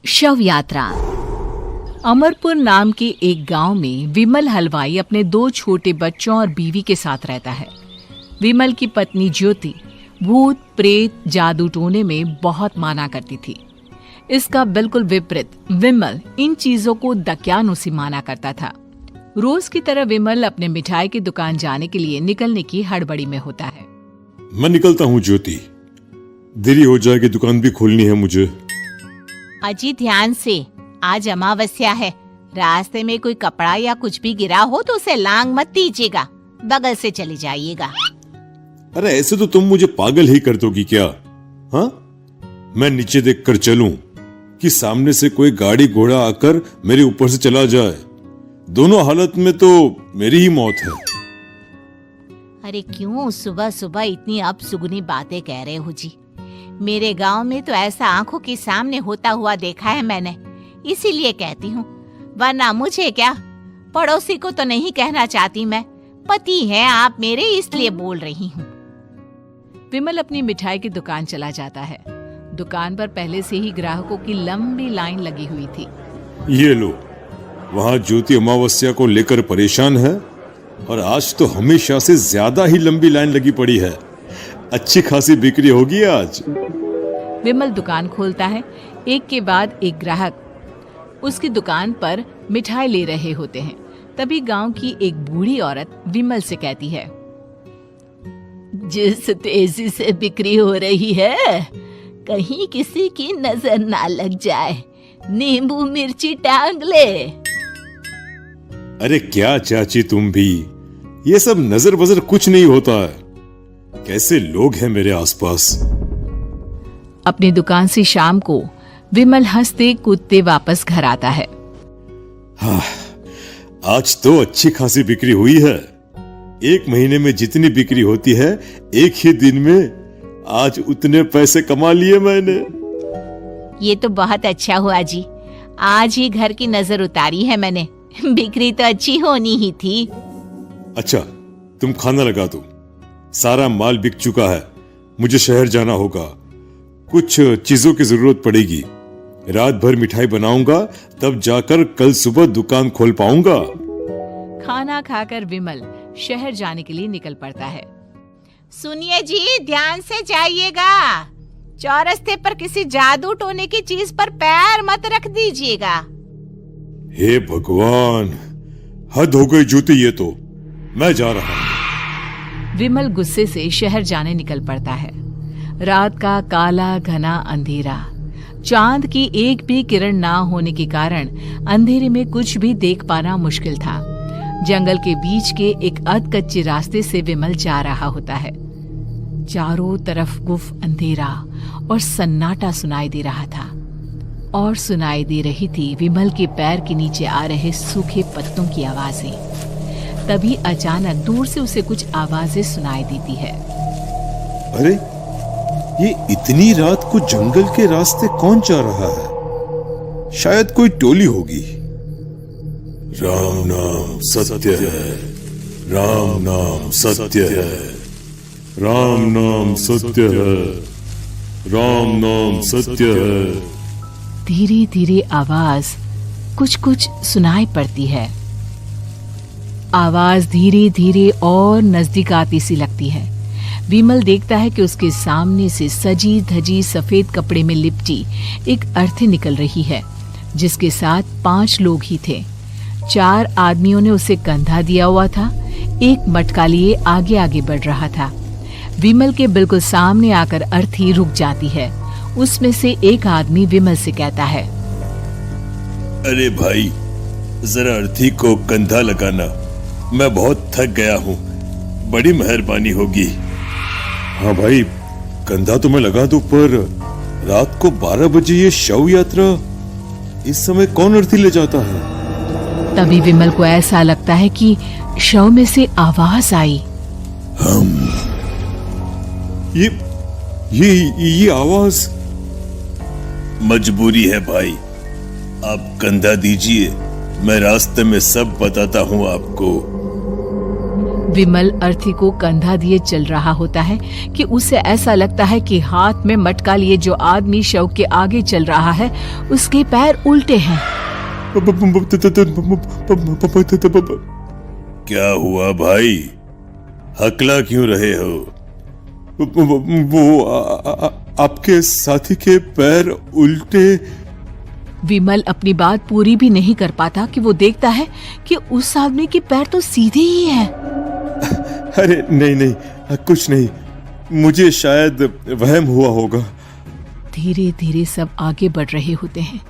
शव यात्रा। अमरपुर नाम के एक गांव में विमल हलवाई अपने 2 छोटे बच्चों और बीवी के साथ रहता है। विमल की पत्नी ज्योति भूत प्रेत जादू टोने में बहुत माना करती थी। इसका बिल्कुल विपरीत विमल इन चीजों को दक्यानुसी माना करता था। रोज की तरह विमल अपने मिठाई की दुकान जाने के लिए निकलने की हड़बड़ी में होता है। मैं निकलता हूँ ज्योति, देरी हो जाएगी, दुकान भी खोलनी है मुझे। अजी ध्यान से, आज अमावस्या है। रास्ते में कोई कपड़ा या कुछ भी गिरा हो तो उसे लांग मत दीजिएगा, बगल से चले जाइएगा। अरे ऐसे तो तुम मुझे पागल ही कर दोगी क्या? हाँ, मैं नीचे देख कर चलूं कि सामने से कोई गाड़ी घोड़ा आकर मेरे ऊपर से चला जाए? दोनों हालत में तो मेरी ही मौत है। अरे क्यों सुबह सुबह इतनी अपसुगनी बातें कह रहे हो जी? मेरे गांव में तो ऐसा आंखों के सामने होता हुआ देखा है मैंने, इसीलिए कहती हूँ, वरना मुझे क्या, पड़ोसी को तो नहीं कहना चाहती मैं। पति हैं आप मेरे, इसलिए बोल रही हूँ। विमल अपनी मिठाई की दुकान चला जाता है। दुकान पर पहले से ही ग्राहकों की लंबी लाइन लगी हुई थी। ये लो, वहाँ ज्योति अमावस्या को लेकर परेशान है और आज तो हमेशा से ज्यादा ही लंबी लाइन लगी पड़ी है। अच्छी खासी बिक्री होगी आज। विमल दुकान खोलता है। एक के बाद एक ग्राहक उसकी दुकान पर मिठाई ले रहे होते हैं। तभी गांव की एक बूढ़ी औरत विमल से कहती है, जिस तेजी से बिक्री हो रही है, कहीं किसी की नजर ना लग जाए, नींबू मिर्ची टांग ले। अरे क्या चाची तुम भी, ये सब नजर बजर कुछ नहीं होता है। कैसे लोग हैं मेरे आसपास। अपनी दुकान से शाम को विमल हंसते कूदते वापस घर आता है। हाँ, आज तो अच्छी खासी बिक्री हुई है। 1 महीने में जितनी बिक्री होती है, एक ही दिन में आज उतने पैसे कमा लिए मैंने। ये तो बहुत अच्छा हुआ जी, आज ही घर की नजर उतारी है मैंने। बिक्री तो अच्छी होनी ही थी। अच्छा, तुम खाना लगा दो, सारा माल बिक चुका है। मुझे शहर जाना होगा, कुछ चीजों की जरूरत पड़ेगी। रात भर मिठाई बनाऊंगा, तब जाकर कल सुबह दुकान खोल पाऊंगा। खाना खाकर विमल शहर जाने के लिए निकल पड़ता है। सुनिए जी, ध्यान से जाइएगा। चौरस्ते पर किसी जादू टोने की चीज पर पैर मत रख दीजिएगा। हे भगवान, हद हो गई ज्योति, ये तो मैं जा रहा हूं। विमल गुस्से से शहर जाने निकल पड़ता है। रात का काला घना अंधेरा, चांद की एक भी किरण ना होने के कारण अंधेरे में कुछ भी देख पाना मुश्किल था। जंगल के बीच के एक अधकच्चे रास्ते से विमल जा रहा होता है। चारों तरफ गुफ अंधेरा और सन्नाटा सुनाई दे रहा था, और सुनाई दे रही थी विमल के पैर के नीचे आ रहे सूखे पत्तों की आवाजें। तभी अचानक दूर से उसे कुछ आवाजें सुनाई देती है। अरे, ये इतनी रात को जंगल के रास्ते कौन जा रहा है? शायद कोई टोली होगी। राम नाम सत्य है, राम नाम सत्य है, राम नाम सत्य है, राम नाम सत्य है। धीरे धीरे आवाज कुछ कुछ सुनाई पड़ती है। आवाज धीरे धीरे और नजदीक आती सी लगती है। विमल देखता है कि उसके सामने से सजी धजी सफेद कपड़े में लिपटी एक अर्थी निकल रही है, जिसके साथ 5 लोग ही थे। 4 आदमियों ने उसे कंधा दिया हुआ था। एक मटका लिए आगे आगे बढ़ रहा था। विमल के बिल्कुल सामने आकर अर्थी रुक जाती है। उसमें से एक आदमी विमल से कहता है, अरे भाई, जरा अर्थी को कंधा लगाना, मैं बहुत थक गया हूँ, बड़ी मेहरबानी होगी। हाँ भाई, कंधा तो मैं लगा दूं, पर रात को 12 बजे ये शव यात्रा, इस समय कौन अर्थी ले जाता है? तभी विमल को ऐसा लगता है कि शव में से आवाज आई, ये आवाज। मजबूरी है भाई, आप कंधा दीजिए, मैं रास्ते में सब बताता हूँ आपको। विमल अर्थी को कंधा दिए चल रहा होता है कि उसे ऐसा लगता है कि हाथ में मटका लिए जो आदमी शव के आगे चल रहा है उसके पैर उल्टे हैं। क्या हुआ भाई, हकला क्यों रहे हो? वो आपके साथी के पैर उल्टे। विमल अपनी बात पूरी भी नहीं कर पाता कि वो देखता है कि उस आदमी के पैर तो सीधे ही हैं। अरे नहीं, कुछ नहीं, मुझे शायद वहम हुआ होगा। धीरे धीरे सब आगे बढ़ रहे होते हैं।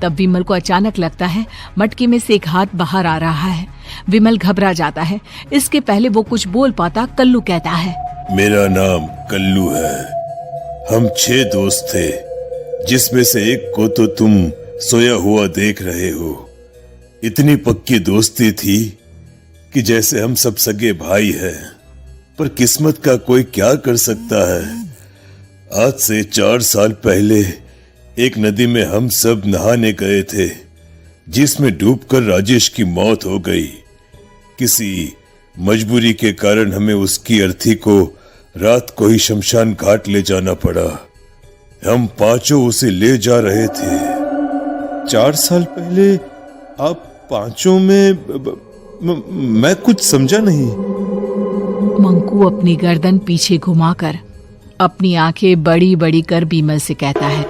तब विमल को अचानक लगता है मटके में से एक हाथ बाहर आ रहा है। विमल घबरा जाता है। इसके पहले वो कुछ बोल पाता, कल्लू कहता है, मेरा नाम कल्लू है। हम 6 दोस्त थे, जिसमें से एक को तो तुम सोया हुआ देख रहे हो। इतनी पक्की दोस्ती थी कि जैसे हम सब सगे भाई हैं। पर किस्मत का कोई क्या कर सकता है। आज से 4 साल पहले एक नदी में हम सब नहाने गए थे, जिसमें डूबकर राजेश की मौत हो गई। किसी मजबूरी के कारण हमें उसकी अर्थी को रात को ही शमशान घाट ले जाना पड़ा। हम 5 उसे ले जा रहे थे। 4 साल पहले आप 5 में मैं कुछ समझा नहीं। मंकू अपनी गर्दन पीछे घुमाकर अपनी आंखें बड़ी बड़ी कर विमल से कहता है,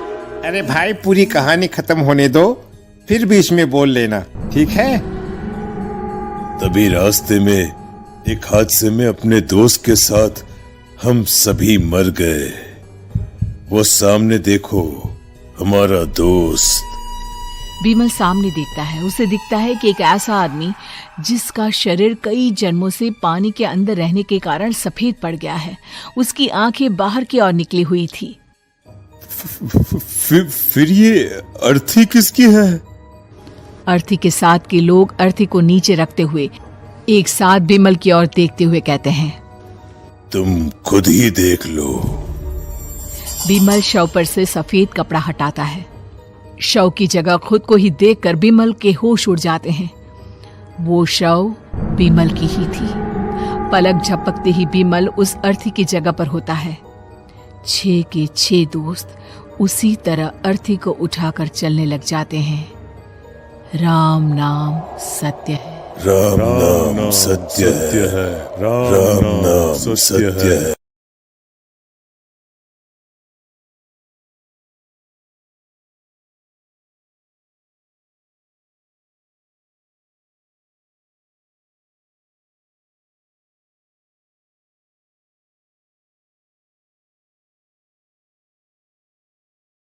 अरे भाई, पूरी कहानी खत्म होने दो, फिर बीच में बोल लेना, ठीक है? तभी रास्ते में एक हादसे में अपने दोस्त के साथ हम सभी मर गए। वो सामने देखो, हमारा दोस्त। विमल सामने देखता है। उसे दिखता है कि एक ऐसा आदमी जिसका शरीर कई जन्मों से पानी के अंदर रहने के कारण सफेद पड़ गया है। उसकी आंखें बाहर की ओर निकली हुई थी। फिर ये अर्थी किसकी है? अर्थी के साथ के लोग अर्थी को नीचे रखते हुए एक साथ विमल की ओर देखते हुए कहते हैं, तुम खुद ही देख लो। विमल शव पर से सफेद कपड़ा हटाता है। शव की जगह खुद को ही देखकर विमल के होश उड़ जाते हैं। वो शव विमल की ही थी। पलक झपकते ही विमल उस अर्थी की जगह पर होता है। 6 के 6 दोस्त उसी तरह अर्थी को उठाकर चलने लग जाते हैं। राम नाम सत्य है। राम नाम सत्य है। राम नाम सत्य है।